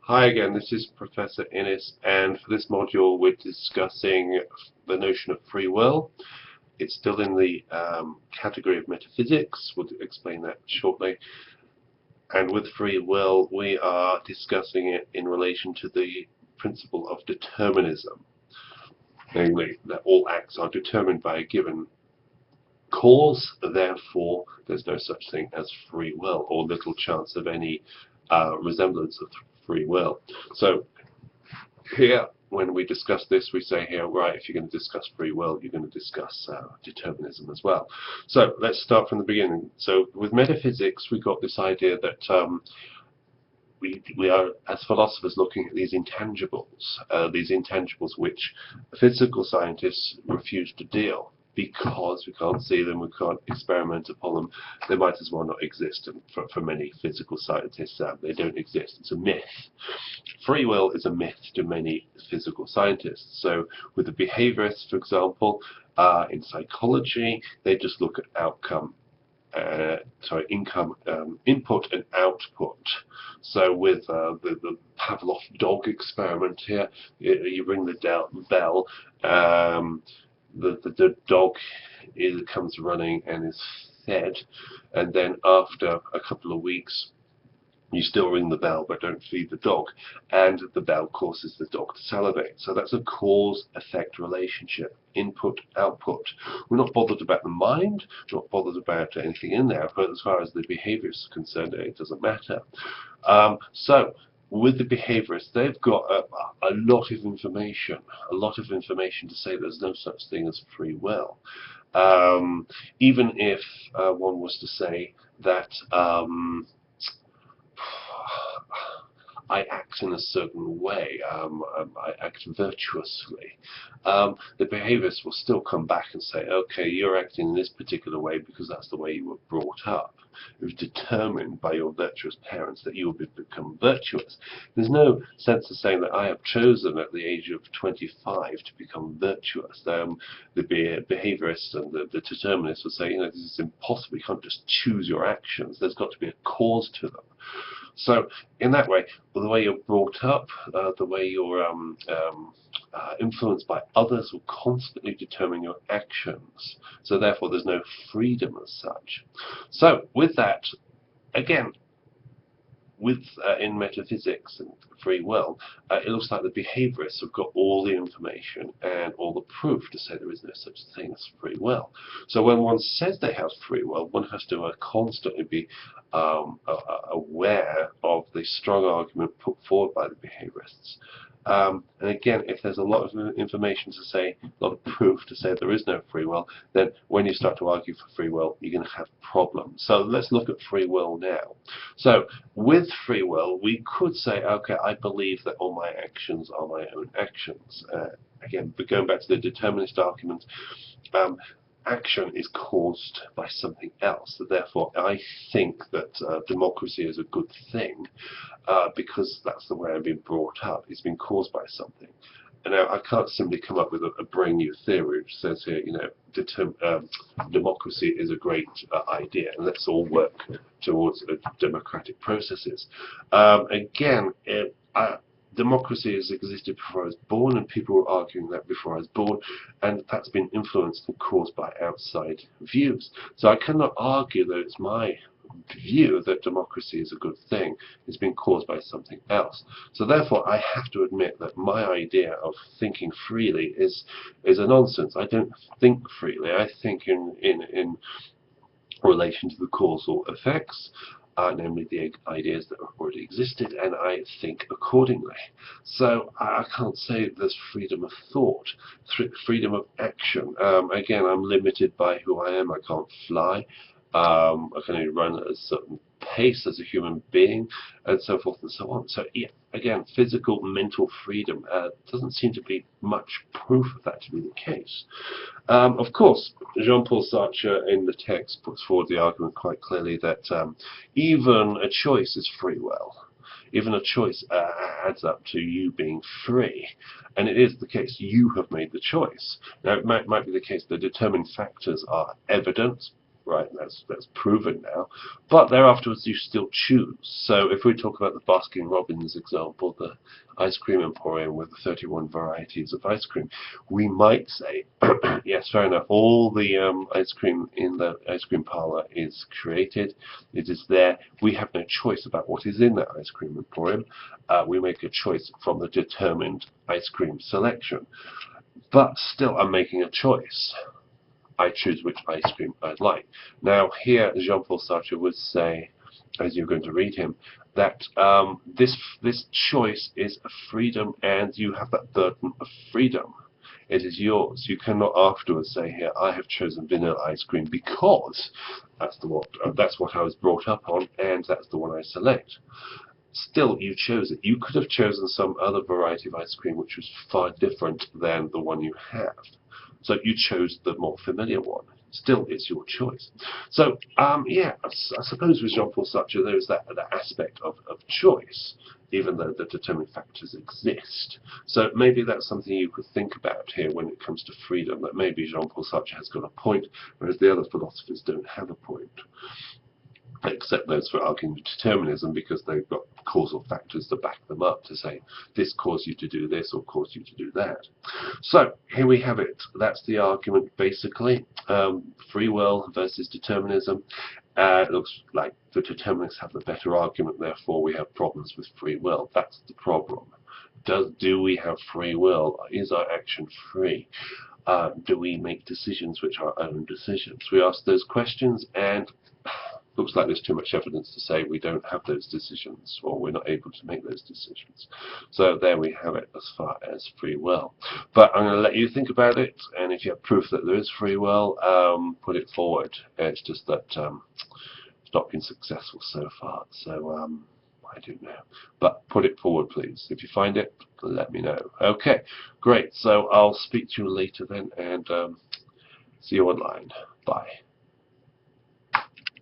Hi again, this is Professor Innes, and for this module we're discussing the notion of free will. It's still in the category of metaphysics. We'll explain that shortly. And with free will, we are discussing it in relation to the principle of determinism, namely that all acts are determined by a given cause, therefore there's no such thing as free will, or little chance of any resemblance of free will. So here, when we discuss this, we say here, right, if you're going to discuss free will, you're going to discuss determinism as well. So let's start from the beginning. So with metaphysics, we got this idea that we are, as philosophers, looking at these intangibles which physical scientists refuse to deal because we can't see them, we can't experiment upon them. They might as well not exist, and for many physical scientists they don't exist. It's a myth. Free will is a myth to many physical scientists. So with the behaviorists, for example, in psychology, they just look at input and output. So with the Pavlov dog experiment here, you ring the bell, the dog comes running and is fed, and then after a couple of weeks you still ring the bell but don't feed the dog, and the bell causes the dog to salivate. So that's a cause-effect relationship, input, output. We're not bothered about the mind, not bothered about anything in there, but as far as the behavior is concerned, it doesn't matter. So with the behaviorists, they've got a lot of information, to say there's no such thing as free will. Even if one was to say that I act in a certain way, I act virtuously, the behaviorists will still come back and say, okay, you're acting in this particular way because that's the way you were brought up. It was determined by your virtuous parents that you will become virtuous. There's no sense of saying that I have chosen at the age of 25 to become virtuous. The behaviorists and the determinists will say, this is impossible. You can't just choose your actions. There's got to be a cause to them. So in that way, the way you're brought up, the way you're influenced by others will constantly determine your actions. So therefore there's no freedom as such. So with that, again, in metaphysics and free will, it looks like the behaviorists have got all the information and all the proof to say there is no such thing as free will. So when one says they have free will, one has to constantly be aware of the strong argument put forward by the behaviorists. And again, if there's a lot of information to say, a lot of proof to say there is no free will, then when you start to argue for free will, you're going to have problems. So let's look at free will now. So with free will, we could say, okay, I believe that all my actions are my own actions. Again, but going back to the determinist argument, action is caused by something else. So therefore, I think that democracy is a good thing because that's the way I've been brought up. It's been caused by something. And now I can't simply come up with a brand new theory which says here, democracy is a great idea, and let's all work towards democratic processes. Again, democracy has existed before I was born, and people were arguing that before I was born, and that's been influenced and caused by outside views. So I cannot argue that it's my view that democracy is a good thing. It's been caused by something else. So therefore I have to admit that my idea of thinking freely is a nonsense. I don't think freely. I think in relation to the causal effects, namely the ideas that already existed, and I think accordingly. So I can't say there's freedom of thought, freedom of action. Again, I'm limited by who I am. I can't fly. I can only run at a certain pace as a human being, and so forth and so on. So yeah, again, physical, mental freedom doesn't seem to be much proof of that to be the case. Of course, Jean-Paul Sartre in the text puts forward the argument quite clearly that even a choice is free will. Even a choice adds up to you being free. And it is the case, you have made the choice. Now, it might be the case the determining factors are evident, right? That's proven now. But thereafterwards, you still choose. So if we talk about the Baskin Robbins example, the ice cream emporium with the 31 varieties of ice cream, we might say, yes, fair enough. All the ice cream in the ice cream parlor is created. It is there. We have no choice about what is in that ice cream emporium. We make a choice from the determined ice cream selection. But still, I'm making a choice. I choose which ice cream I'd like. Now, here, Jean-Paul Sartre would say, as you're going to read him, that this choice is a freedom, and you have that burden of freedom. It is yours. You cannot afterwards say, here, I have chosen vanilla ice cream because that's what I was brought up on, and that's the one I select. Still, you chose it. You could have chosen some other variety of ice cream which was far different than the one you have. So you chose the more familiar one. Still, it's your choice. So, yeah, I suppose with Jean-Paul Sartre, there's that aspect of choice, even though the determining factors exist. So maybe that's something you could think about here when it comes to freedom, that maybe Jean-Paul Sartre has got a point, whereas the other philosophers don't have a point, except those for arguing determinism, because they've got causal factors to back them up to say this caused you to do this or caused you to do that. So here we have it. That's the argument basically. Free will versus determinism. It looks like the determinists have the better argument, therefore we have problems with free will. That's the problem. Do we have free will? Is our action free? Do we make decisions which are our own decisions? We ask those questions, and looks like there's too much evidence to say we don't have those decisions, or we're not able to make those decisions. So there we have it as far as free will. But I'm going to let you think about it, and if you have proof that there is free will, put it forward. It's just that it's not been successful so far, so I don't know. But put it forward, please. If you find it, let me know. Okay, great. So I'll speak to you later then, and see you online. Bye.